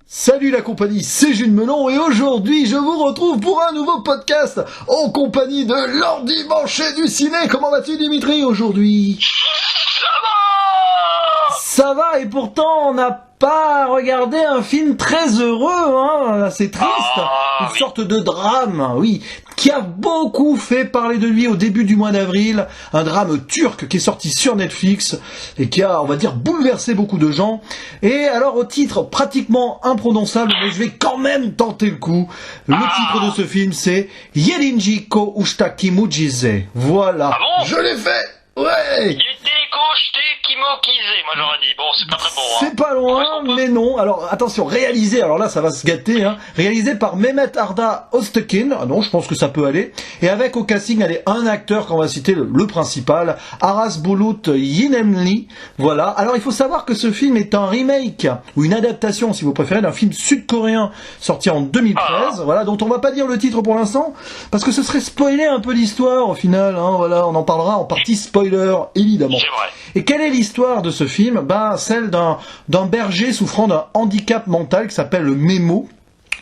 Salut la compagnie, c'est Jules Melon et aujourd'hui je vous retrouve pour un nouveau podcast en compagnie de l'endimanché du ciné. Comment vas-tu Dimitri aujourd'hui? Ça va et pourtant on n'a pas regardé un film très heureux, hein, c'est triste, une sorte de drame, oui, qui a beaucoup fait parler de lui au début du mois d'avril, un drame turc qui est sorti sur Netflix et qui a, on va dire, bouleversé beaucoup de gens. Et alors au titre pratiquement imprononçable, mais je vais quand même tenter le coup, le titre de ce film c'est Yelinjiko Ushtaki Mujize. Voilà, je l'ai fait, ouais. Moi j'aurais dit, bon c'est pas très bon. C'est pas loin, mais non. Alors attention, réalisé, alors là ça va se gâter, hein. Réalisé par Mehmet Arda Öztekin, ah non je pense que ça peut aller, et avec au casting allez, un acteur qu'on va citer, le principal, Aras Bulut Yinemli, voilà. Alors il faut savoir que ce film est un remake, ou une adaptation si vous préférez, d'un film sud-coréen sorti en 2013, voilà, dont on va pas dire le titre pour l'instant, parce que ce serait spoiler un peu l'histoire au final, hein, voilà, on en parlera en partie spoiler, évidemment. C'est vrai. Et quelle est l'histoire de ce film? Ben, celle d'un berger souffrant d'un handicap mental qui s'appelle le Mémo.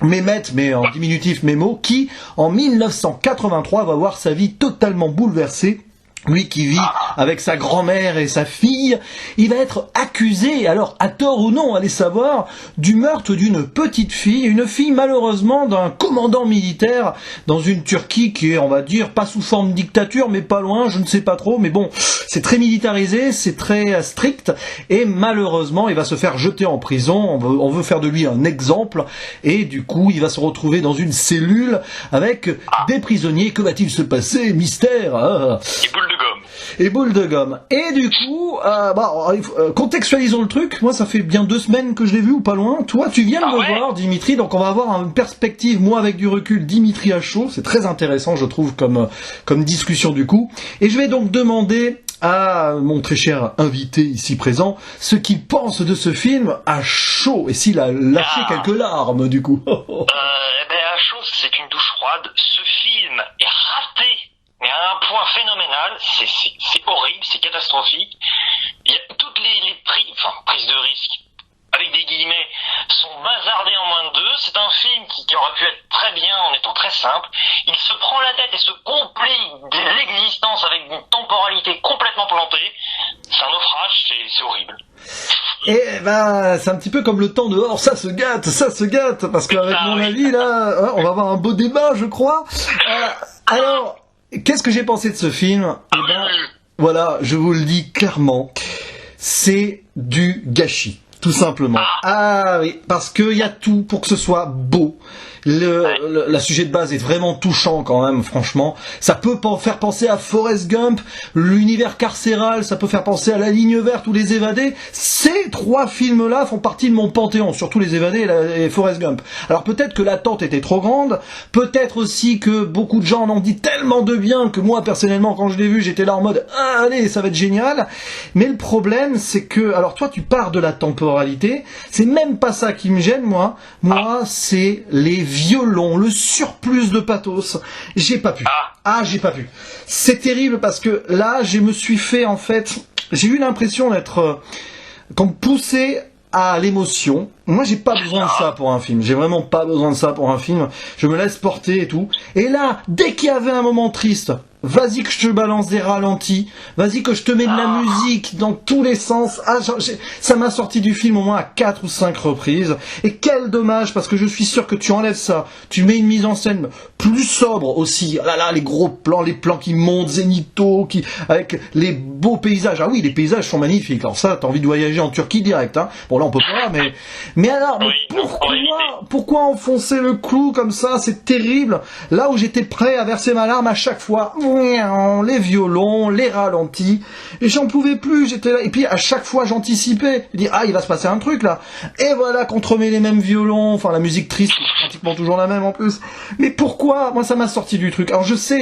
Mehmet, mais en diminutif Mémo, qui, en 1983, va voir sa vie totalement bouleversée. Lui qui vit avec sa grand-mère et sa fille, il va être accusé, alors à tort ou non, allez savoir, du meurtre d'une petite fille, une fille malheureusement d'un commandant militaire dans une Turquie qui est, on va dire, pas sous forme de dictature, mais pas loin, je ne sais pas trop, mais bon, c'est très militarisé, c'est très strict, et malheureusement, il va se faire jeter en prison, on veut faire de lui un exemple, et du coup, il va se retrouver dans une cellule avec des prisonniers. Que va-t-il se passer? Mystère. Et boule de gomme. Et du coup, contextualisons le truc. Moi, ça fait bien 2 semaines que je l'ai vu, ou pas loin. Toi, tu viens de le voir, Dimitri. Donc, on va avoir une perspective, moi, avec du recul, Dimitri à chaud. C'est très intéressant, je trouve, comme discussion du coup. Et je vais donc demander à mon très cher invité ici présent ce qu'il pense de ce film à chaud. Et s'il a lâché quelques larmes, du coup. À chaud, c'est une douche froide. Ce film est raté. Mais à un point phénoménal, c'est horrible, c'est catastrophique. Il y a toutes les prises de risque, avec des guillemets, sont bazardées en moins de 2. C'est un film qui aurait pu être très bien en étant très simple. Il se prend la tête et se complique de l'existence avec une temporalité complètement plantée. C'est un naufrage, c'est horrible. Et c'est un petit peu comme le temps dehors, ça se gâte, parce qu'avec mon avis là, on va avoir un beau débat, je crois. Alors, qu'est-ce que j'ai pensé de ce film? Voilà, je vous le dis clairement, c'est du gâchis, tout simplement. Ah oui, parce qu'il y a tout pour que ce soit beau. La sujet de base est vraiment touchant quand même, franchement. Ça peut faire penser à Forrest Gump, l'univers carcéral, ça peut faire penser à La Ligne Verte ou Les Évadés. Ces 3 films-là font partie de mon panthéon, surtout Les Évadés et Forrest Gump. Alors peut-être que l'attente était trop grande, peut-être aussi que beaucoup de gens en ont dit tellement de bien que moi personnellement quand je l'ai vu j'étais là en mode allez ça va être génial. Mais le problème c'est que, alors toi tu pars de la temporalité, c'est même pas ça qui me gêne moi c'est les violons, le surplus de pathos. J'ai pas pu. J'ai pas pu. C'est terrible parce que là, je me suis fait, en fait, j'ai eu l'impression d'être comme poussé à l'émotion. Moi, j'ai pas besoin de ça pour un film. J'ai vraiment pas besoin de ça pour un film. Je me laisse porter et tout. Et là, dès qu'il y avait un moment triste, vas-y que je te balance des ralentis, vas-y que je te mets de la musique dans tous les sens. Ça m'a sorti du film au moins à 4 ou 5 reprises. Et quel dommage, parce que je suis sûr que tu enlèves ça, tu mets une mise en scène plus sobre aussi. Les gros plans, les plans qui montent, zénithaux, avec les beaux paysages. Ah oui, les paysages sont magnifiques. Alors ça, t'as envie de voyager en Turquie direct, hein. Bon là, on peut pas, mais alors, pourquoi enfoncer le clou comme ça? C'est terrible. Là où j'étais prêt à verser ma larme à chaque fois, les violons, les ralentis, et j'en pouvais plus, j'étais là, et puis à chaque fois j'anticipais, je dis il va se passer un truc là, et voilà qu'on te remet les mêmes violons, la musique triste, c'est pratiquement toujours la même en plus, mais pourquoi? Moi ça m'a sorti du truc. Alors je sais,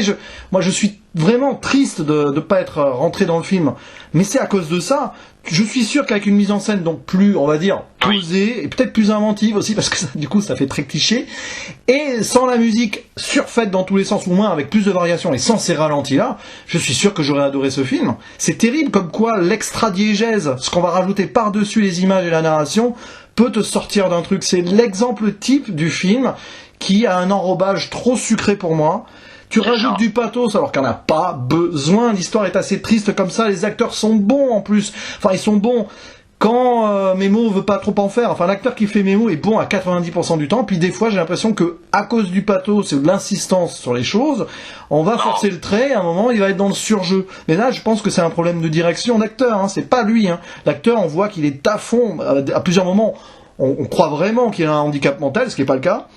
moi je suis vraiment triste de pas être rentré dans le film, mais c'est à cause de ça. Je suis sûr qu'avec une mise en scène donc plus, on va dire, posée, et peut-être plus inventive aussi, parce que ça, du coup ça fait très cliché, et sans la musique surfaite dans tous les sens, ou moins avec plus de variations, et sans ces ralentis-là, je suis sûr que j'aurais adoré ce film. C'est terrible comme quoi l'extra-diégèse, ce qu'on va rajouter par-dessus les images et la narration, peut te sortir d'un truc. C'est l'exemple type du film qui a un enrobage trop sucré pour moi. Tu rajoutes du pathos alors qu'il n'y en a pas besoin. L'histoire est assez triste comme ça. Les acteurs sont bons en plus. Enfin, ils sont bons quand Memo veut pas trop en faire. Enfin, l'acteur qui fait Memo est bon à 90% du temps. Puis des fois, j'ai l'impression que à cause du pathos et de l'insistance sur les choses, on va forcer le trait. Et à un moment, il va être dans le surjeu. Mais là, je pense que c'est un problème de direction d'acteur. Hein. C'est pas lui. Hein. L'acteur, on voit qu'il est à fond. À plusieurs moments, on croit vraiment qu'il a un handicap mental, ce qui est pas le cas.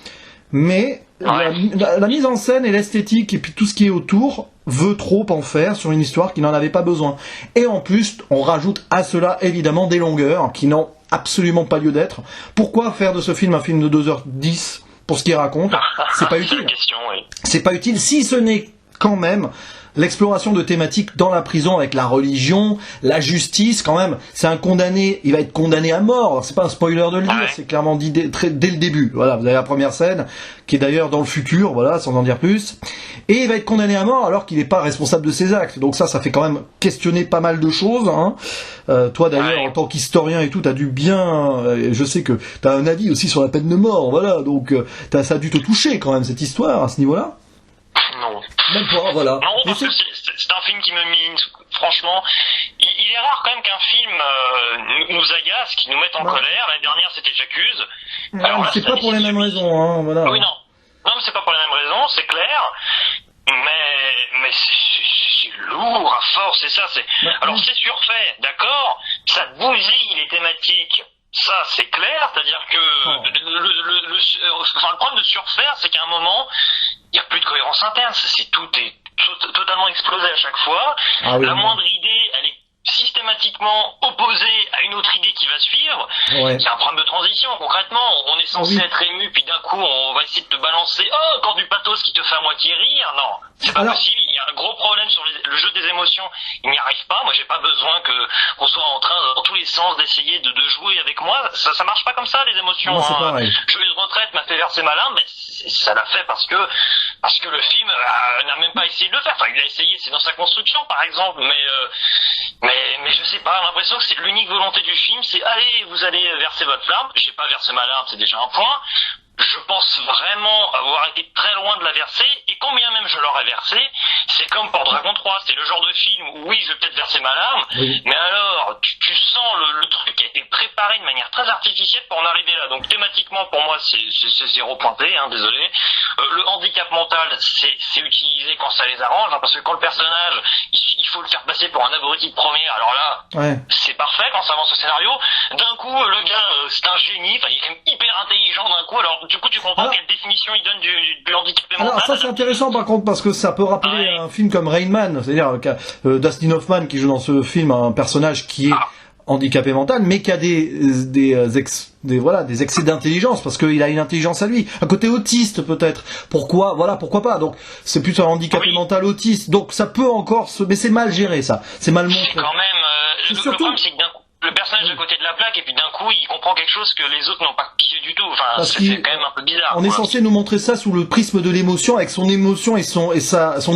Mais la mise en scène et l'esthétique et puis tout ce qui est autour veut trop en faire sur une histoire qui n'en avait pas besoin. Et en plus, on rajoute à cela évidemment des longueurs qui n'ont absolument pas lieu d'être. Pourquoi faire de ce film un film de 2h10 pour ce qu'il raconte ? C'est pas utile. C'est pas utile si ce n'est quand même l'exploration de thématiques dans la prison avec la religion, la justice, quand même. C'est un condamné, il va être condamné à mort. C'est pas un spoiler de le dire, c'est clairement dit dès le début. Voilà, vous avez la première scène, qui est d'ailleurs dans le futur, voilà, sans en dire plus. Et il va être condamné à mort alors qu'il n'est pas responsable de ses actes. Donc ça fait quand même questionner pas mal de choses. Hein. Toi d'ailleurs, en tant qu'historien et tout, t'as dû bien... je sais que t'as un avis aussi sur la peine de mort, voilà. Donc ça a dû te toucher quand même, cette histoire, à ce niveau-là. Non. Même pas, voilà. Non, parce que c'est un film qui me mine. Franchement, il est rare quand même qu'un film nous agace, qui nous mette en colère. L'année dernière, c'était J'accuse. Alors là, c'est pas pour les mêmes raisons, hein, voilà. Oui, non. Non, mais c'est pas pour les mêmes raisons, c'est clair. Mais c'est lourd à force, c'est ça. Alors c'est surfait, d'accord. Ça bousille les thématiques. Ça, c'est clair, c'est-à-dire que le problème de surfaire, c'est qu'à un moment, il n'y a plus de cohérence interne. Tout est totalement explosé à chaque fois. Ah oui, la moindre idée, elle est systématiquement opposée à une autre idée qui va suivre. Il y a un problème de transition. Concrètement, on est censé être ému, puis d'un coup, on va essayer de te balancer encore du pathos qui te fait à moitié rire. Non, c'est pas possible. Il y a un gros problème sur le jeu des émotions. Il n'y arrive pas. Moi, j'ai pas besoin qu'on soit en train, dans tous les sens, d'essayer de jouer avec moi. Ça marche pas comme ça, les émotions. Moi, c'est pareil. Joyeuse retraite m'a fait verser ma larme, mais ça l'a fait parce que le film n'a même pas essayé de le faire. Enfin, il a essayé, c'est dans sa construction, par exemple, mais je sais pas, j'ai l'impression que c'est l'unique volonté du film, c'est allez, vous allez verser votre larme. J'ai pas versé ma larme, c'est déjà un point. Je pense vraiment avoir été très loin de la verser, et quand bien même je l'aurais versé, c'est comme pour Dragon 3, c'est le genre de film où oui, je vais peut-être verser ma larme, mais alors, tu sens le truc qui a été préparé de manière très artificielle pour en arriver là. Donc thématiquement, pour moi, c'est zéro pointé, hein, désolé. Le handicap mental, c'est utilisé quand ça les arrange, hein, parce que quand le personnage, il faut le faire passer pour un abruti de première, alors là, c'est parfait quand ça avance au scénario. D'un coup, le gars, c'est un génie, il est hyper intelligent d'un coup, alors du coup, tu comprends quelle définition il donne du handicap mental. Alors ça, c'est intéressant par contre, parce que ça peut rappeler un film comme Rain Man, c'est-à-dire Dustin Hoffman qui joue dans ce film un personnage qui est handicapé mental, mais qui a des excès d'intelligence, parce qu'il a une intelligence à lui, un côté autiste peut-être. Pourquoi pas. Donc c'est plutôt un handicapé mental autiste. Donc ça peut encore mais c'est mal géré, ça. C'est mal montré. Quand même, le problème c'est que le personnage à côté de la plaque, et puis d'un coup il comprend quelque chose que les autres n'ont pas pigé du tout. Enfin, c'est quand même un peu bizarre. On est censé nous montrer ça sous le prisme de l'émotion, avec son émotion et son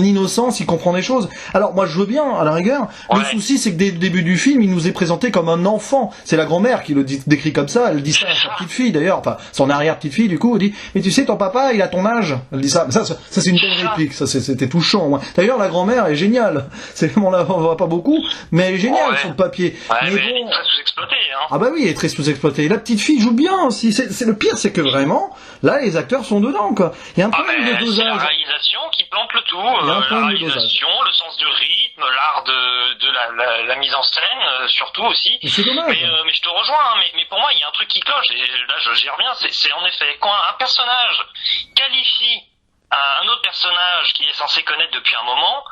innocence, il comprend des choses. Alors moi je veux bien, à la rigueur. Le souci c'est que dès le début du film, il nous est présenté comme un enfant. C'est la grand-mère qui le décrit comme ça. Elle dit ça à sa petite fille d'ailleurs, enfin son arrière-petite fille du coup. Elle dit mais tu sais ton papa il a ton âge. Elle dit ça. Ça c'est une belle réplique. Ça c'était touchant. D'ailleurs la grand-mère est géniale. On la voit pas beaucoup, mais elle est géniale sur le papier. Mais bon. Très sous-exploitée, hein. Ah bah oui, elle est très sous-exploitée. La petite fille joue bien aussi. C'est le pire, c'est que vraiment, là, les acteurs sont dedans, quoi. Il y a un problème de dosage. C'est la réalisation qui plante le tout. La réalisation, le sens du rythme, l'art de la mise en scène, surtout aussi. C'est dommage. Mais je te rejoins, hein, mais pour moi, il y a un truc qui cloche. Et là, j'y reviens. C'est en effet, quand un personnage qualifie un autre personnage qu'il est censé connaître depuis un moment,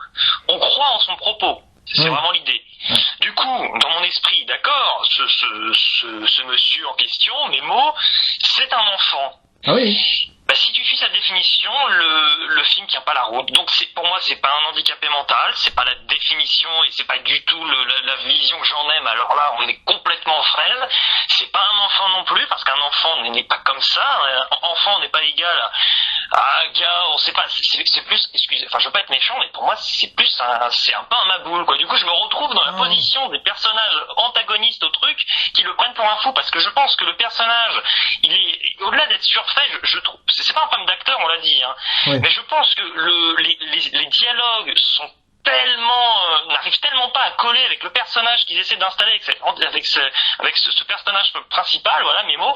on croit en son propos. C'est vraiment l'idée. Du coup, dans mon esprit, d'accord, ce monsieur en question, Memo, c'est un enfant. Ah oui. Bah, si tu suis sa définition, le film tient pas la route. Donc pour moi, c'est pas un handicapé mental, c'est pas la définition et c'est pas du tout la vision que j'en aime. Alors là, on est complètement fraise. C'est pas un enfant non plus, parce qu'un enfant n'est pas comme ça. Un enfant n'est pas égal à un gars, on sait pas. C'est plus, excusez, enfin, je veux pas être méchant, mais pour moi, c'est un peu un maboule, quoi. Du coup, je me retrouve dans la position des personnages antagonistes au truc qui le prennent pour un fou, parce que je pense que le personnage, il est au-delà d'être surfait. Je trouve, c'est pas un problème d'acteur, on l'a dit, hein. Oui. Mais je pense que les dialogues sont n'arrivent tellement pas à coller avec le personnage qu'ils essaient d'installer avec ce personnage principal, voilà, Memo,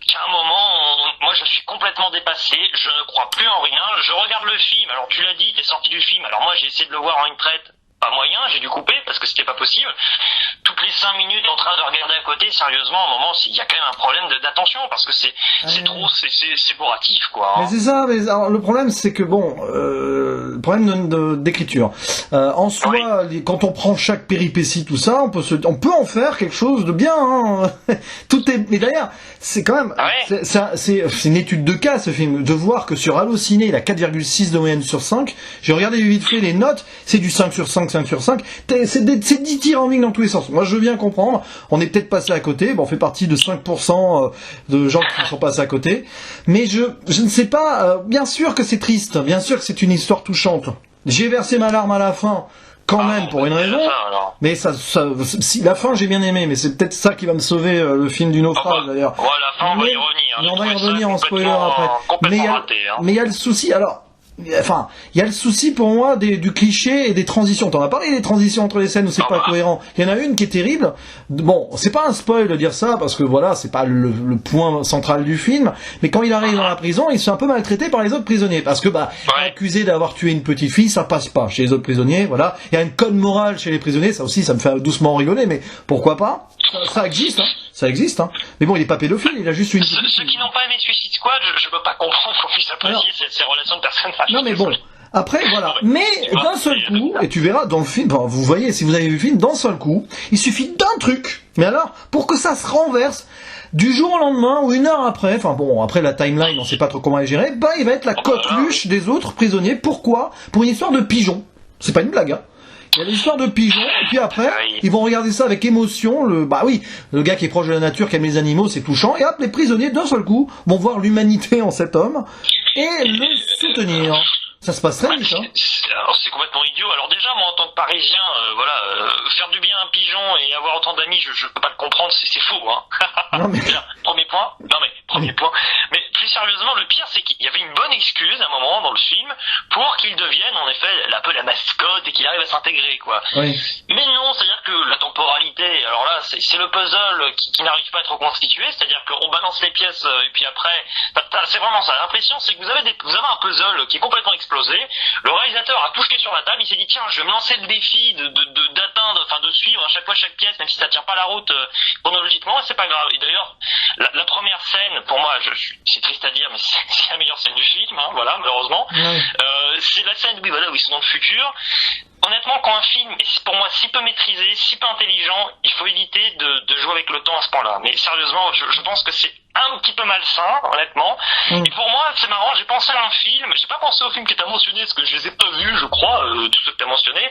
qu'à un moment, moi je suis complètement dépassé, je ne crois plus en rien, je regarde le film, alors tu l'as dit, t'es sorti du film, alors moi j'ai essayé de le voir en une traite, pas moyen, j'ai dû couper parce que c'était pas possible. Toutes les 5 minutes en train de regarder à côté, sérieusement, à un moment, il y a quand même un problème d'attention parce que c'est trop, c'est bourratif, quoi. Hein. Mais c'est ça, mais alors, le problème c'est que bon, le problème d'écriture. En soi, oui. Quand on prend chaque péripétie, tout ça, on peut en faire quelque chose de bien. Hein. Tout est, mais d'ailleurs, c'est quand même, c'est une étude de cas ce film, de voir que sur Allociné, il a 4,6 de moyenne sur 5. J'ai regardé vite fait les notes, c'est du 5 sur 5 sur 5, c'est 10 tirs en ligne dans tous les sens. Moi je veux bien comprendre, on est peut-être passé à côté, bon, on fait partie de 5% de gens qui sont passés à côté, mais je ne sais pas, bien sûr que c'est triste, bien sûr que c'est une histoire touchante. J'ai versé ma larme à la fin, quand même, pour une raison, mais si, la fin j'ai bien aimé, mais c'est peut-être ça qui va me sauver le film du naufrage d'ailleurs. Ouais, la fin, on va y revenir. Mais on va y revenir en spoiler après. Mais il y a le souci, alors... Enfin, il y a le souci pour moi du cliché et des transitions. T'en as parlé des transitions entre les scènes où c'est pas cohérent. Il y en a une qui est terrible. Bon, c'est pas un spoil de dire ça parce que voilà, c'est pas le point central du film. Mais quand il arrive dans la prison, il se fait un peu maltraité par les autres prisonniers parce que accusé d'avoir tué une petite fille, ça passe pas chez les autres prisonniers. Voilà, il y a une code morale chez les prisonniers. Ça aussi, ça me fait doucement rigoler. Mais pourquoi pas? Ça existe, hein. Ça existe, hein. Mais bon, il est pas pédophile, il a juste une... Ceux qui n'ont pas aimé Suicide Squad, je peux pas comprendre qu'on puisse apprécier ces relations de personnages. Non, mais bon. Après, voilà. Mais, d'un seul coup, et tu verras dans le film, enfin, vous voyez, si vous avez vu le film, d'un seul coup, il suffit d'un truc. Mais alors, pour que ça se renverse, du jour au lendemain, ou une heure après, enfin bon, après la timeline, on sait pas trop comment elle est gérée, il va être la coqueluche des autres prisonniers. Pourquoi? Pour une histoire de pigeon. C'est pas une blague, hein. Il y a l'histoire de pigeons, et puis après, ils vont regarder ça avec émotion, le gars qui est proche de la nature, qui aime les animaux, c'est touchant, et hop, les prisonniers, d'un seul coup, vont voir l'humanité en cet homme, et le soutenir. Ça se passe très vite, hein. Alors c'est complètement idiot. Alors déjà, moi en tant que Parisien, faire du bien à un pigeon et avoir autant d'amis, je peux pas le comprendre, c'est faux, hein. Non, mais... Premier point. Mais plus sérieusement, le pire, c'est qu'il y avait une bonne excuse à un moment dans le film pour qu'il devienne en effet un peu la mascotte et qu'il arrive à s'intégrer, quoi. Oui. Mais non, c'est-à-dire que la temporalité, alors là, c'est le puzzle qui n'arrive pas à être reconstitué, c'est-à-dire qu'on balance les pièces et puis après, c'est vraiment ça. L'impression, c'est que vous avez un puzzle qui est complètement explosé. Le réalisateur a tout jeté sur la table, il s'est dit tiens, je vais me lancer le défi d'atteindre, enfin de suivre à chaque fois chaque pièce, même si ça tient pas la route chronologiquement, et c'est pas grave. Et d'ailleurs, la première scène, pour moi, c'est triste à dire, mais c'est la meilleure scène du film, hein, voilà, malheureusement. C'est la scène, où ils sont dans le futur. Honnêtement, quand un film est pour moi si peu maîtrisé, si peu intelligent, il faut éviter de jouer avec le temps à ce point-là. Mais sérieusement, je pense que c'est un petit peu malsain, honnêtement. Et pour moi, c'est marrant, j'ai pensé à un film, j'ai pas pensé au film que t'as mentionné, parce que je les ai pas vus, je crois, tous ceux que t'as mentionnés.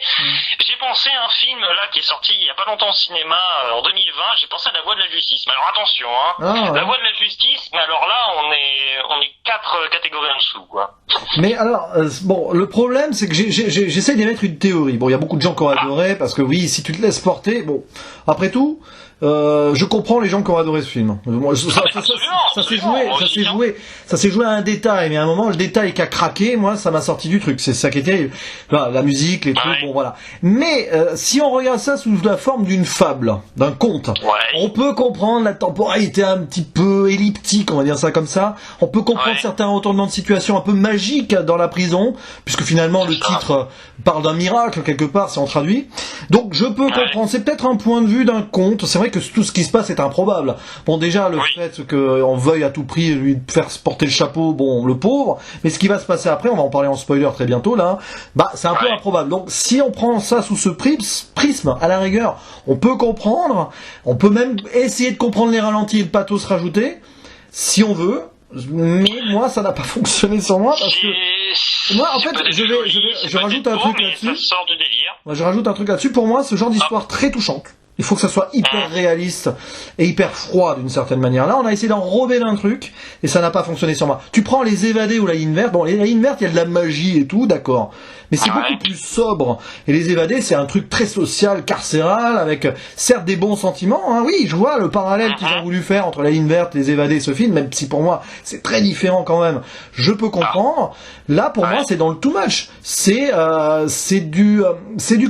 J'ai pensé à un film, là, qui est sorti il y a pas longtemps au cinéma, en 2020, j'ai pensé à La Voix de la Justice. Mais alors attention, hein. La Voix de la Justice, mais alors là, on est 4 catégories en dessous, quoi. Mais alors, le problème, c'est que j'essaie d'y mettre une théorie. Bon, il y a beaucoup de gens qui ont adoré, parce que oui, si tu te laisses porter, bon, après tout, je comprends les gens qui ont adoré ce film. Ça s'est joué à un détail, mais à un moment, le détail qui a craqué, moi, ça m'a sorti du truc. C'est ça qui est terrible. La musique, les trucs, bon, voilà. Mais, si on regarde ça sous la forme d'une fable, d'un conte, on peut comprendre la temporalité un petit peu elliptique, on va dire ça comme ça. On peut comprendre certains retournements de situation un peu magiques dans la prison, puisque finalement, le titre parle d'un miracle, quelque part, si on traduit. Donc, je peux comprendre. C'est peut-être un point de vue d'un conte. C'est vrai que tout ce qui se passe est improbable. Bon, déjà, le fait qu'on veuille à tout prix lui faire porter le chapeau, bon, le pauvre, mais ce qui va se passer après, on va en parler en spoiler très bientôt, là, c'est un peu improbable. Donc, si on prend ça sous ce prisme, à la rigueur, on peut comprendre, on peut même essayer de comprendre les ralentis et le pathos rajouté, si on veut, mais moi ça n'a pas fonctionné sur moi parce que moi en fait je rajoute un truc là-dessus. Ça sort du délire. Moi je rajoute un truc là-dessus. Pour moi, ce genre d'histoire très touchante. Il faut que ça soit hyper réaliste et hyper froid d'une certaine manière. Là, on a essayé d'enrober d'un truc et ça n'a pas fonctionné sur moi. Tu prends Les Évadés ou La Ligne Verte. Bon, La Ligne Verte, il y a de la magie et tout, d'accord. Mais c'est beaucoup plus sobre. Et Les Évadés, c'est un truc très social, carcéral, avec certes des bons sentiments. Hein. Oui, je vois le parallèle qu'ils ont voulu faire entre La Ligne Verte, Les Évadés et ce film, même si pour moi, c'est très différent quand même. Je peux comprendre. Là, pour moi, c'est dans le too much. C'est du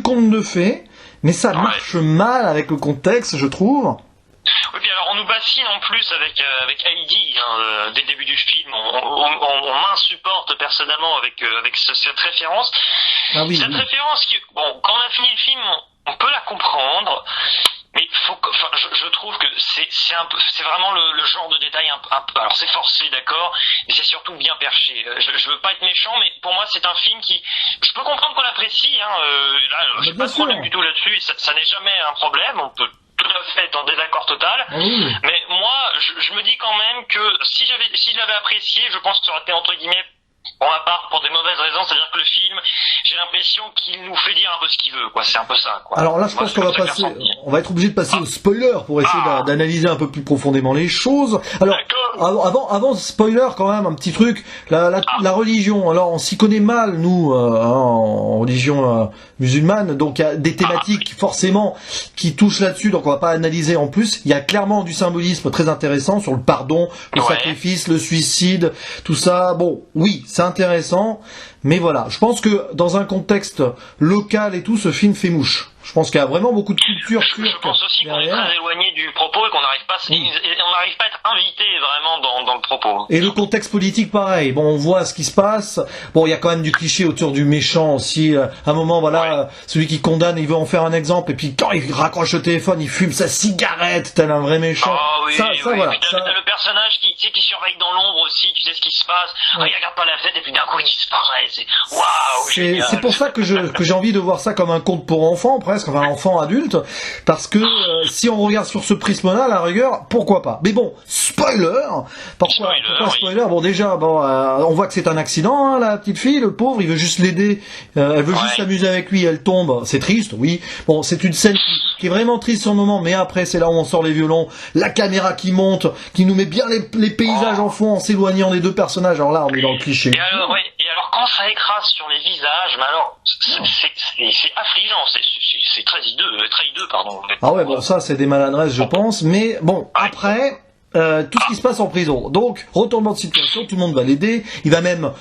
conte de fées. Mais ça marche mal avec le contexte, je trouve. Oui, puis alors on nous bassine en plus avec Heidi, dès le début du film. On m'insupporte personnellement avec cette référence. Ah oui, cette référence qui, bon, quand on a fini le film, on peut la comprendre. Mais je trouve que c'est vraiment le genre de détail un peu, alors c'est forcé, d'accord, mais c'est surtout bien perché. Je veux pas être méchant, mais pour moi c'est un film qui, je peux comprendre qu'on l'apprécie, là, j'ai pas de problème du tout là-dessus, et ça n'est jamais un problème, on peut tout à fait être en désaccord total, mais moi, je me dis quand même que si je l'avais apprécié, je pense que ça aurait été entre guillemets, pour ma part, pour des mauvaises raisons, c'est-à-dire que le film, j'ai l'impression qu'il nous fait dire un peu ce qu'il veut, quoi. C'est un peu ça, quoi. Alors là, je pense qu'on va être obligé de passer au spoiler pour essayer d'analyser un peu plus profondément les choses. Alors, avant spoiler, quand même, un petit truc. La religion. Alors, on s'y connaît mal, nous, en religion musulmane. Donc, il y a des thématiques, forcément, qui touchent là-dessus. Donc, on va pas analyser en plus. Il y a clairement du symbolisme très intéressant sur le pardon, le sacrifice, le suicide, tout ça. Bon, oui, c'est intéressant, mais voilà, je pense que dans un contexte local et tout, ce film fait mouche. Je pense qu'il y a vraiment beaucoup de culture turque. Je pense aussi qu'on est très éloigné du propos et qu'on n'arrive pas, à être invité vraiment dans le propos. Et le contexte politique, pareil. Bon, on voit ce qui se passe. Bon, il y a quand même du cliché autour du méchant aussi. À un moment, voilà, celui qui condamne, il veut en faire un exemple, et puis quand il raccroche le téléphone, il fume sa cigarette, tel un vrai méchant. Voilà. T'as le personnage qui surveille dans l'ombre aussi, tu sais ce qui se passe. Il regarde pas la fête et puis d'un coup il disparaît. C'est waouh. C'est pour ça que j'ai envie de voir ça comme un conte pour enfants, presque, enfin enfant adulte, parce que si on regarde sur ce prisme-là, à la rigueur, pourquoi pas. Mais bon, spoiler. Pourquoi spoiler? Bon, déjà, on voit que c'est un accident, hein, la petite fille, le pauvre, il veut juste l'aider, elle veut juste s'amuser avec lui, elle tombe, c'est triste, oui. Bon, c'est une scène qui est vraiment triste sur le moment, mais après, c'est là où on sort les violons, la caméra qui monte, qui nous met bien les paysages en fond, en s'éloignant des deux personnages. Alors là, on est dans le cliché. Et alors quand ça écrase sur les visages, mais alors, c'est affligeant, c'est très hideux, pardon. Ah ouais, bon, ça, c'est des maladresses, je pense, mais bon, après... tout ce qui se passe en prison. Donc, retournement de situation, tout le monde va l'aider. Il va même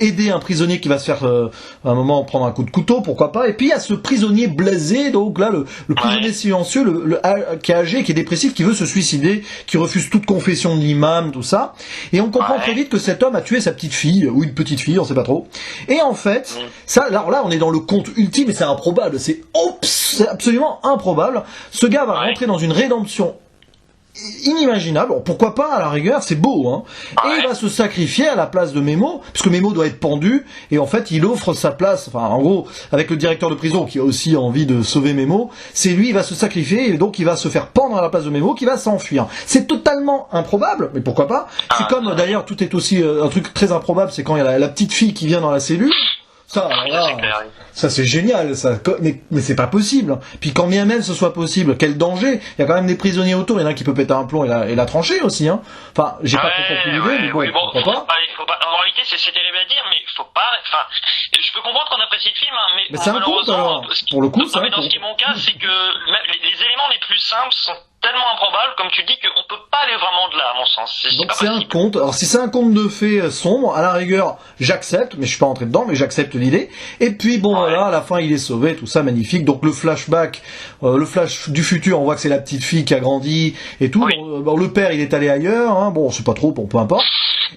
aider un prisonnier qui va se faire à un moment prendre un coup de couteau, pourquoi pas. Et puis il y a ce prisonnier blasé, donc là le prisonnier silencieux, qui est âgé, qui est dépressif, qui veut se suicider, qui refuse toute confession de l'imam, tout ça. Et on comprend très vite que cet homme a tué sa petite fille, ou une petite fille, on sait pas trop. Et en fait, ça, alors là, on est dans le conte ultime, et c'est improbable. C'est absolument improbable. Ce gars va rentrer dans une rédemption inimaginable. Bon, pourquoi pas, à la rigueur, c'est beau, hein. Et il va se sacrifier à la place de Memo, puisque Memo doit être pendu, et en fait, il offre sa place, enfin, en gros, avec le directeur de prison, qui a aussi envie de sauver Memo, c'est lui, il va se sacrifier, et donc il va se faire pendre à la place de Memo, qui va s'enfuir. C'est totalement improbable, mais pourquoi pas. C'est comme, d'ailleurs, tout est aussi, un truc très improbable, c'est quand il y a la petite fille qui vient dans la cellule. Ça c'est génial, ça. Mais c'est pas possible. Puis quand bien même ce soit possible, quel danger. Il y a quand même des prisonniers autour, il y en a un qui peut péter un plomb et la trancher aussi, hein. Enfin, j'ai pas compris l'idée, mais bon, pourquoi pas. En réalité, c'est terrible à dire, mais faut pas, enfin, je peux comprendre qu'on apprécie le film, hein, mais c'est un conte, alors. Pour le coup, dans ce qui est mon cas, c'est que les éléments les plus simples sont tellement improbable, comme tu dis, qu'on peut pas aller vraiment de là, à mon sens. Donc c'est un conte. Alors si c'est un conte de fées sombre, à la rigueur, j'accepte, mais je suis pas rentré dedans, mais j'accepte l'idée. Et puis bon, voilà, à la fin, il est sauvé, tout ça, magnifique. Donc le flashback, le flash du futur, on voit que c'est la petite fille qui a grandi et tout. Bon, le père, il est allé ailleurs, hein. Bon, c'est pas trop, bon, peu importe.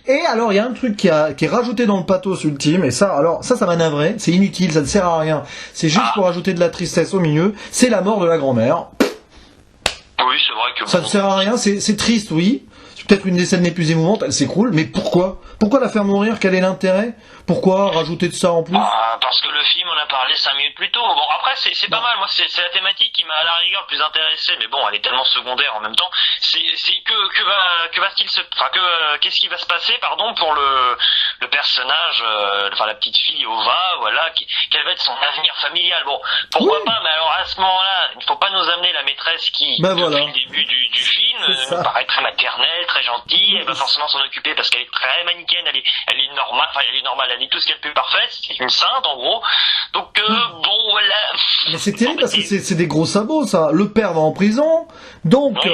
Et alors, il y a un truc qui est rajouté dans le pathos ultime, et ça m'a navré, c'est inutile, ça ne sert à rien. C'est juste pour ajouter de la tristesse au milieu. C'est la mort de la grand-mère. Oui, c'est vrai que... Ça ne sert à rien, c'est triste, oui. peut-être une des scènes les plus émouvantes, elle s'écroule, mais pourquoi la faire mourir? Quel est l'intérêt? Pourquoi rajouter de ça en plus? Parce que le film, on a parlé 5 minutes plus tôt. Bon, après, c'est pas mal. Moi, c'est la thématique qui m'a à la rigueur le plus intéressé, mais bon, elle est tellement secondaire en même temps. C'est qu'est-ce qui va se passer, pardon, pour le personnage, la petite fille Ova, voilà, quel va être son avenir familial. Bon, pourquoi pas, mais alors à ce moment-là, il ne faut pas nous amener la maîtresse qui, depuis le début du film, nous paraît très maternelle, très gentille, elle va forcément s'en occuper parce qu'elle est très manichéenne, elle est normale, elle est tout ce qu'il y a de plus parfaite, c'est une sainte en gros. Donc bon, voilà. Mais c'est terrible parce que c'est des gros sabots, ça. Le père va en prison, donc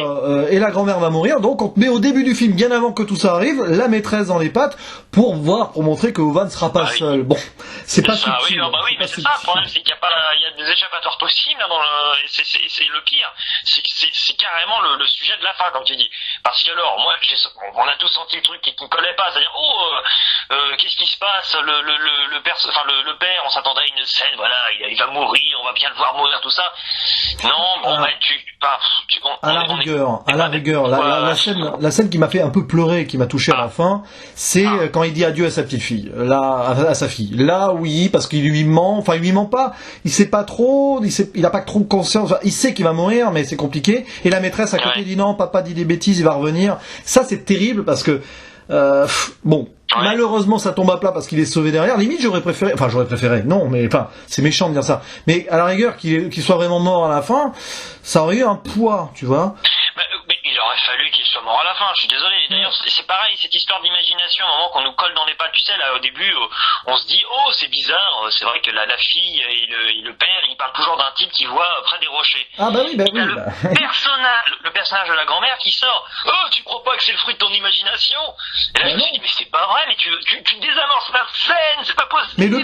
et la grand-mère va mourir, donc on te met au début du film, bien avant que tout ça arrive, la maîtresse dans les pattes pour montrer que Ova ne sera pas seule. Bon, c'est pas subtil. Oui, mais c'est ça. Le problème, c'est qu'il y a des échappatoires possibles là, c'est le pire. C'est carrément le sujet de la fin, comme tu dis. Parce que alors, moi, on a tous senti le truc qui ne collait pas, c'est-à-dire qu'est-ce qui se passe, le père, on s'attendait à une scène, voilà, il va mourir, on va bien le voir mourir, tout ça. Non, bon, à la rigueur, la scène qui m'a fait un peu pleurer, qui m'a touché à la fin, c'est quand il dit adieu à sa petite fille, à sa fille. Là, oui, parce qu'il lui ment pas, il sait pas trop, il a pas trop conscience, il sait qu'il va mourir, mais c'est compliqué. Et la maîtresse à côté dit non, papa dit des bêtises, il va revenir. Ça, c'est terrible parce que, malheureusement, ça tombe à plat parce qu'il est sauvé derrière. Limite, j'aurais préféré, non, mais c'est méchant de dire ça. Mais à la rigueur, qu'il soit vraiment mort à la fin, ça aurait eu un poids, tu vois. Mais il aurait fallu qu'il soit mort à la fin, je suis désolé. D'ailleurs, c'est pareil, cette histoire d'imagination, au moment qu'on nous colle dans les pattes, tu sais, là, au début, on se dit, oh, c'est bizarre, c'est vrai que la fille et le père, ils parlent toujours d'un type qui voit près des rochers. Ah bah oui, Le personnage de la grand-mère qui sort, oh, tu crois pas que c'est le fruit de ton imagination? Et là, je me suis dit, mais c'est pas vrai, mais tu désamorces la scène, c'est pas possible. Mais le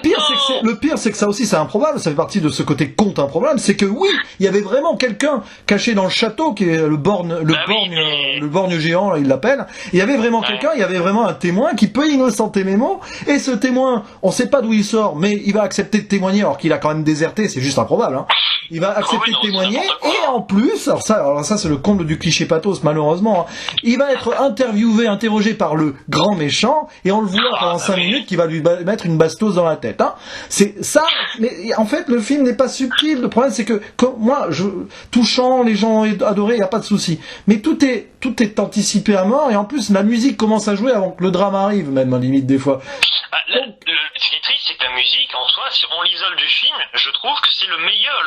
pire, c'est que ça aussi, c'est improbable, ça fait partie de ce côté conte improbable, c'est que oui, il y avait vraiment quelqu'un caché dans le château, qui est le borgne géant, là, il l'appelle. Il y avait vraiment quelqu'un, il y avait vraiment un témoin qui peut innocenter Memo, et ce témoin, on sait pas d'où il sort, mais il va accepter de témoigner alors qu'il a quand même déserté, c'est juste improbable, hein. Il va accepter de témoigner, et en plus, alors ça c'est le comble du cliché pathos, malheureusement, hein, il va être interrogé par le grand méchant, et on le voit pendant 5 minutes qui va lui mettre une bastos dans la tête, hein. C'est ça, mais en fait, le film n'est pas subtil, le problème c'est que moi, touchant, les gens ont adoré, il n'y a pas de souci. Mais tout est anticipé à mort, et en plus, la musique commence à jouer avant que le drame arrive, même, à limite, des fois. Ce qui est triste, c'est que la musique, en soi, si on l'isole du film, je trouve que c'est le meilleur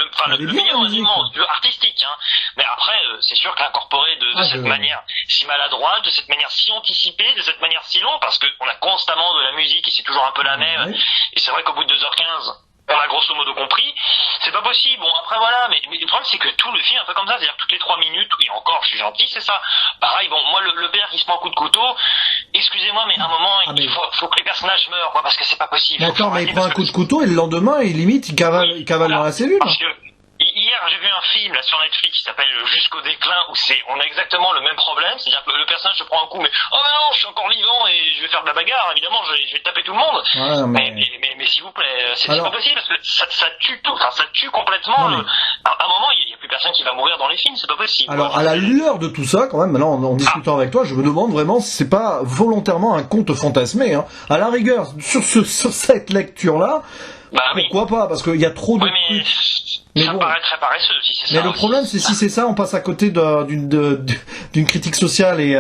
élément artistique, hein. Mais après, c'est sûr que l'incorporer de cette manière si maladroite, de cette manière si anticipée, de cette manière si longue, parce qu'on a constamment de la musique et c'est toujours un peu la même, et c'est vrai qu'au bout de 2h15, on a grosso modo compris, c'est pas possible. Bon, après voilà, mais le problème c'est que tout le film est un peu comme ça, c'est-à-dire toutes les 3 minutes, et encore, je suis gentil, c'est ça. Pareil, bon, moi le père qui se prend un coup de couteau, excusez-moi, mais à un moment, il faut que les personnages meurent, quoi, parce que c'est pas possible. D'accord, mais il prend un coup de couteau, et le lendemain, il cavale dans la cellule. Parce que hier, j'ai vu un film là sur Netflix qui s'appelle Jusqu'au déclin, où on a exactement le même problème, c'est-à-dire que le personnage se prend un coup, mais oh non, je suis encore vivant et je vais faire de la bagarre, évidemment, je vais taper tout le monde. Mais s'il vous plaît, c'est pas possible parce que ça tue tout, enfin ça tue complètement. À un moment, il y a plus personne qui va mourir dans les films, c'est pas possible. Alors à la lueur de tout ça, quand même, maintenant en discutant avec toi, je me demande vraiment si c'est pas volontairement un conte fantasmé, hein. À la rigueur, sur cette lecture-là. Pourquoi pas? Parce qu'il y a trop de trucs. Mais ça paraît très paresseux si c'est ça. Mais le problème, c'est si c'est ça, on passe à côté d'une critique sociale et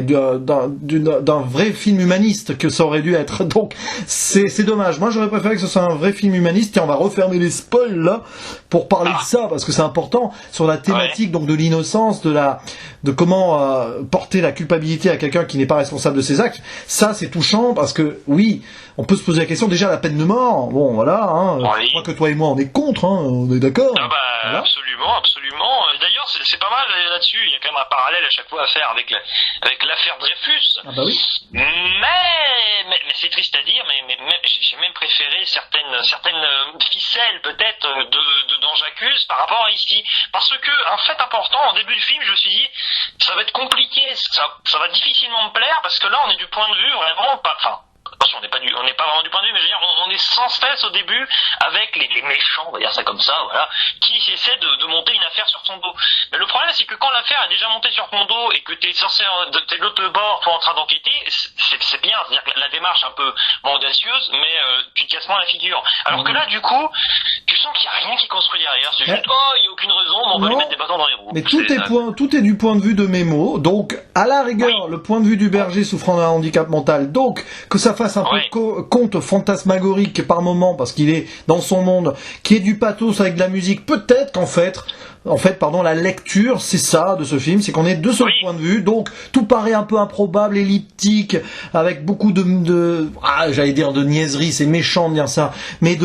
d'un vrai film humaniste que ça aurait dû être. Donc, c'est dommage. Moi, j'aurais préféré que ce soit un vrai film humaniste. Tiens, on va refermer les spoils, là, pour parler de ça, parce que c'est important, sur la thématique, donc, de l'innocence, de comment porter la culpabilité à quelqu'un qui n'est pas responsable de ses actes. Ça, c'est touchant, parce que, oui, on peut se poser la question, déjà, la peine de mort. Bon, voilà, hein. Je crois que toi et moi, on est contre, hein. On est d'accord. Voilà. Absolument. D'ailleurs, c'est pas mal là-dessus. Il y a quand même un parallèle à chaque fois à faire avec l'affaire Dreyfus. Ah bah oui. Mais c'est triste à dire, mais j'ai même préféré certaines ficelles peut-être dans J'accuse par rapport à ici, parce que un fait important en début du film, je me suis dit, ça va être compliqué, ça va difficilement me plaire, parce que là, on est du point de vue vraiment pas. Enfin, attention, on n'est pas vraiment du point de vue, mais je veux dire, on est sans cesse au début avec les méchants, on va dire ça comme ça, voilà, qui essaient de monter une affaire sur ton dos. Mais le problème, c'est que quand l'affaire est déjà montée sur ton dos et que t'es de l'autre bord, toi en train d'enquêter, c'est bien, c'est-à-dire que la démarche un peu audacieuse, mais tu te casses moins la figure. Alors que là, du coup, tu sens qu'il y a rien qui est construit derrière, c'est juste, il y a aucune raison, mais on va lui mettre des bâtons dans les roues. Mais tout est du point de vue de Mémo, donc à la rigueur, le point de vue du berger souffrant d'un handicap mental, donc que ça fasse un peu conte fantasmagorique par moment, parce qu'il est dans son monde, qui est du pathos avec de la musique, peut-être qu'en fait, la lecture, c'est ça de ce film, c'est qu'on est de ce point de vue, donc tout paraît un peu improbable, elliptique, avec beaucoup j'allais dire de niaiserie, c'est méchant de dire ça, mais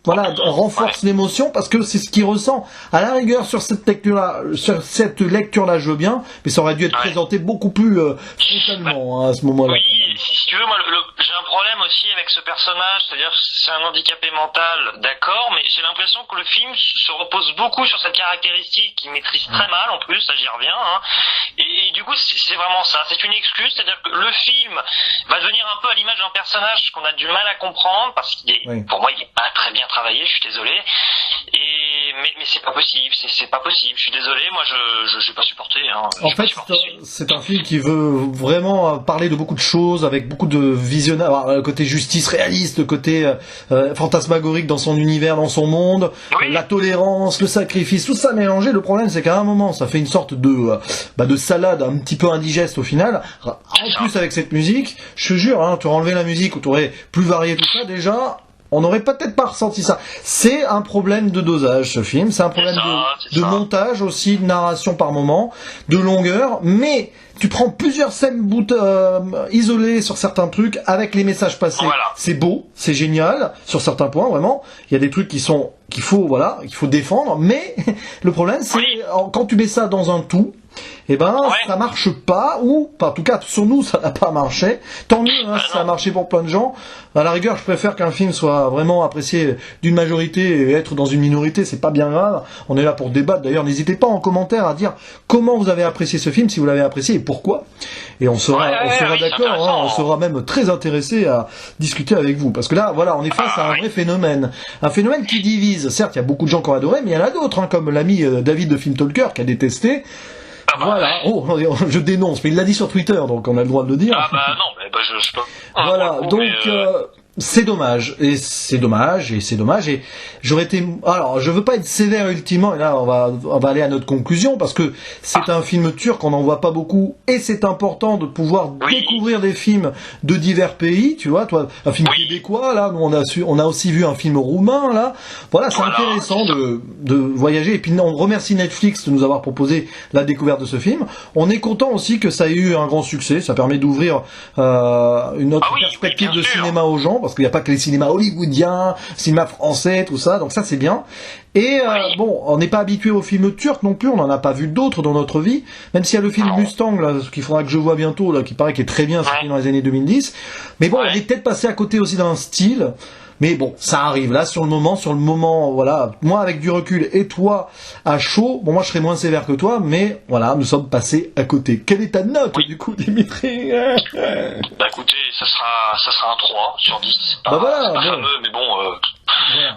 on renforce l'émotion parce que c'est ce qu'il ressent. À la rigueur, sur cette lecture-là, je veux bien, mais ça aurait dû être présenté beaucoup plus frontalement à ce moment-là. Oui, si tu veux, moi, j'ai un problème aussi avec ce personnage, c'est-à-dire c'est un handicapé mental, d'accord, mais j'ai l'impression que le film se repose beaucoup sur cette caractéristique qu'il maîtrise très mal, en plus, ça j'y reviens, hein. Et du coup, c'est vraiment ça, c'est une excuse, c'est-à-dire que le film va devenir un peu à l'image d'un personnage qu'on a du mal à comprendre, parce qu'il est, pour moi, il est pas très bien travaillé, je suis désolé, mais c'est pas possible, c'est pas possible, je suis désolé, moi je vais pas supporter, hein. En fait, c'est un film qui veut vraiment parler de beaucoup de choses, avec beaucoup de visionnage, le côté justice réaliste, le côté fantasmagorique dans son univers, dans son monde, la tolérance, le sacrifice, tout ça mélangé. Le problème, c'est qu'à un moment, ça fait une sorte de salade un petit peu indigeste au final. En plus, avec cette musique, je te jure, hein, tu aurais enlevé la musique ou tu aurais plus varié tout ça, déjà, on n'aurait peut-être pas ressenti ça. C'est un problème de dosage, ce film. C'est un problème de montage aussi, de narration par moment, de longueur. Mais tu prends plusieurs scènes isolées sur certains trucs avec les messages passés. Voilà. C'est beau, c'est génial sur certains points, vraiment. Il y a des trucs qu'il faut défendre. Mais le problème, c'est quand tu mets ça dans un tout, ça marche pas, ou en tout cas sur nous ça n'a pas marché. Tant mieux, hein, si ça a marché pour plein de gens. À la rigueur, je préfère qu'un film soit vraiment apprécié d'une majorité et être dans une minorité, c'est pas bien grave. On est là pour débattre. D'ailleurs, n'hésitez pas en commentaire à dire comment vous avez apprécié ce film, si vous l'avez apprécié et pourquoi. Et on sera d'accord, hein, on sera même très intéressé à discuter avec vous, parce que là, voilà, on est face à un vrai phénomène, un phénomène qui divise. Certes, il y a beaucoup de gens qui ont adoré, mais il y en a d'autres, hein, comme l'ami David de Film Talker qui a détesté. Voilà, je dénonce, mais il l'a dit sur Twitter, donc on a le droit de le dire. Ah bah non, mais je peux. Voilà, donc c'est dommage, et j'aurais été, alors je veux pas être sévère ultimement, et là on va aller à notre conclusion, parce que c'est un film turc, on n'en voit pas beaucoup, et c'est important de pouvoir découvrir des films de divers pays, tu vois, toi, un film québécois, là, nous on a aussi vu un film roumain, là, voilà, c'est intéressant de voyager, et puis on remercie Netflix de nous avoir proposé la découverte de ce film. On est content aussi que ça ait eu un grand succès, ça permet d'ouvrir une autre perspective de cinéma aux gens, parce qu'il n'y a pas que les cinémas hollywoodiens, cinéma français, tout ça, donc ça c'est bien. Et on n'est pas habitué aux films turcs non plus, on n'en a pas vu d'autres dans notre vie, même s'il y a le film Mustang, là, qu'il faudra que je vois bientôt, là, qui paraît qu'il est très bien, sorti dans les années 2010. Mais bon, on est peut-être passé à côté aussi d'un style. Mais bon, ça arrive là sur le moment, voilà. Moi avec du recul et toi à chaud, bon moi je serais moins sévère que toi, mais voilà, nous sommes passés à côté. Quelle est ta note du coup, Dimitri? Bah écoutez, ça sera un 3 sur 10. Bah voilà, c'est pas fameux, mais bon.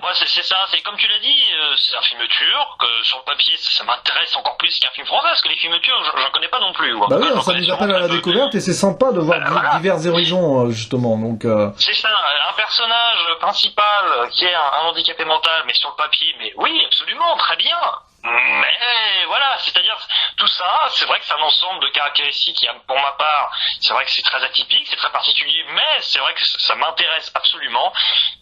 Moi c'est ça, c'est comme tu l'as dit, c'est un film turc, sur le papier ça m'intéresse encore plus qu'un film français, parce que les films turcs j'en connais pas non plus. Bah oui, ça nous appelle à la découverte et c'est sympa de voir divers horizons justement. Donc c'est ça, un personnage principal qui est un handicapé mental, mais sur le papier, mais oui, absolument, très bien. Mais voilà, c'est-à-dire tout ça, c'est vrai que c'est un ensemble de caractéristiques qui, pour ma part, c'est vrai que c'est très atypique, c'est très particulier, mais c'est vrai que ça m'intéresse absolument.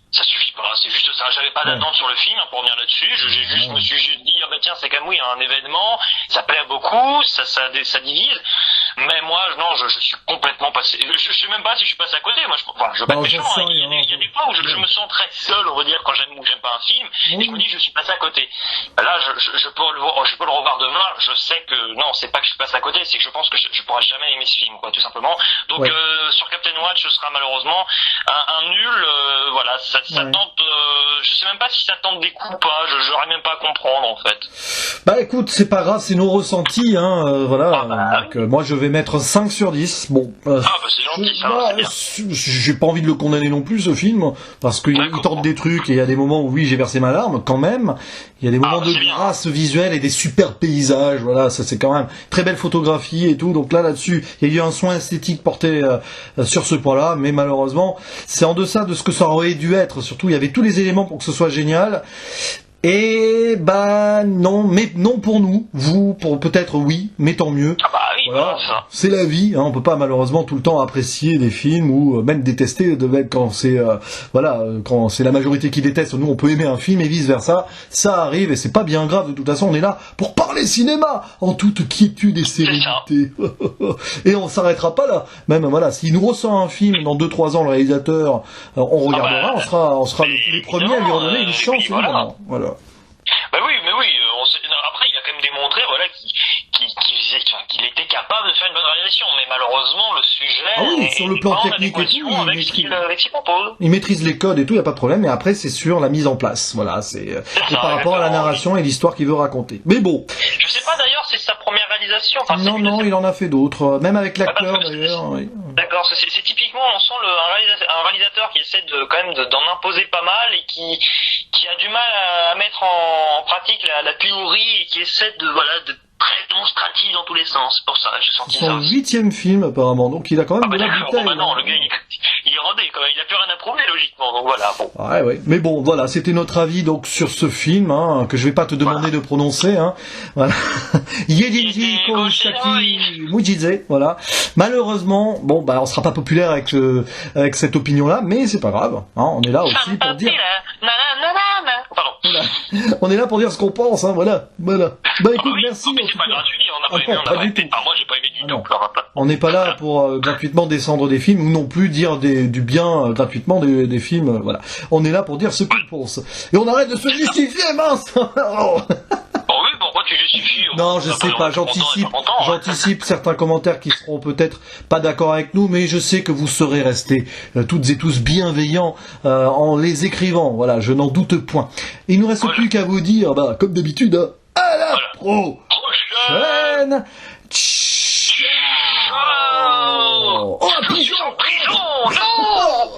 Ça suffit pas, c'est juste ça. J'avais pas d'attente sur le film, pour revenir là-dessus. Je me suis juste dit, tiens, c'est quand même, il y a un événement, ça plaît beaucoup, ça divise. Mais moi, non, je suis complètement passé. Je sais même pas si je suis passé à côté. Moi, je veux pas être méchant. Il y a des fois où je me sens très seul, on va dire, quand j'aime ou j'aime pas un film, et je me dis, je suis passé à côté. Là, je peux le revoir demain. Je sais que non, c'est pas que je suis passé à côté, c'est que je pense que je pourrai jamais aimer ce film, quoi, tout simplement. Donc, sur Captain Watch, ce sera malheureusement un nul. Voilà, Ça Ouais. tente, je sais même pas si ça tente des coups ou pas, j'aurais même pas à comprendre, en fait. Bah écoute, c'est pas grave, c'est nos ressentis, hein, voilà. Ah bah, Donc, moi je vais mettre 5 sur 10. Bon, Ah, bah, c'est gentil, ça va, c'est bien. j'ai pas envie de le condamner non plus ce film, parce qu'il D'accord. tente des trucs et il y a des moments où oui j'ai versé ma larme, quand même. Il y a des moments bah, de c'est bien. grâce visuelle et des super paysages, voilà, ça c'est quand même très belle photographie et tout. Donc là-dessus, il y a eu un soin esthétique porté sur ce point-là, mais malheureusement, c'est en deçà de ce que ça aurait dû être. Surtout, il y avait tous les éléments pour que ce soit génial. Et bah non, mais non pour nous, vous pour peut-être oui, mais tant mieux. Ah bah oui, Voilà, voilà, ça. c'est la vie, hein, on peut pas malheureusement tout le temps apprécier des films ou même détester quand c'est quand c'est la majorité qui déteste. Nous on peut aimer un film et vice versa, ça arrive et c'est pas bien grave. De toute façon on est là pour parler cinéma en toute quiétude et sérénité. Et on s'arrêtera pas là. Même voilà, s'il nous ressort un film dans 2-3 ans le réalisateur, on regardera, on sera les premiers à lui redonner une chance voilà. évidemment. Voilà. Bah oui, mais oui, après il a quand même démontré voilà qu'il était capable de faire une bonne réalisation, mais malheureusement le sujet Ah oui, sur le plan pas en technique et adéquation tout, avec ce qu'il propose. Il maîtrise les codes et tout, il y a pas de problème, mais après c'est sur la mise en place. Voilà, c'est et ça, par rapport à la exactement. narration et l'histoire qu'il veut raconter. Mais bon, Je sais pas d'ailleurs si c'est sa première réalisation. Enfin, non, il en a fait d'autres, même avec l'acteur parce que d'ailleurs. Oui. D'accord, c'est typiquement, on sent un réalisateur qui essaie quand même d'en imposer pas mal et qui a du mal à mettre en pratique la théorie et qui essaie de très démonstratif dans tous les sens. C'est pour ça que j'ai senti ça Son aussi. 8e film apparemment, donc il a quand même Ah bah de la d'accord, bouteille. bon bah non, le gars il est rodé quand même, il a plus rien à prouver logiquement, donc voilà, bon. Ouais. Mais bon, voilà, c'était notre avis donc sur ce film, hein, que je vais pas te demander de prononcer, hein. Voilà. Yedinji Koshaki Mujize, voilà. Malheureusement, bon, bah, on sera pas populaire avec cette opinion-là, mais c'est pas grave, hein. On est là aussi pour dire, Pardon. voilà. On est là pour dire ce qu'on pense, hein, voilà. Bah, écoute, oui, merci. mais en c'est tout pas cas. gratuit, on n'a Ah pas non, aimé, on pas a du arrêté. tout. Enfin, moi j'ai pas aimé du Ah tout, non. alors, On n'est pas là pour gratuitement descendre des films ou non plus dire du bien gratuitement des films. Voilà. On est là pour dire ce qu'on pense. Et on arrête de se justifier, mince. Oh. Bon oui, pourquoi tu justifies? Non, je sais pas. J'anticipe certains commentaires qui seront peut-être pas d'accord avec nous, mais je sais que vous saurez rester toutes et tous bienveillants en les écrivant. Voilà, je n'en doute point. Il nous reste plus qu'à vous dire, bah, comme d'habitude, hein, à la prochaine. Ciao. Oh, un pigeon. Non.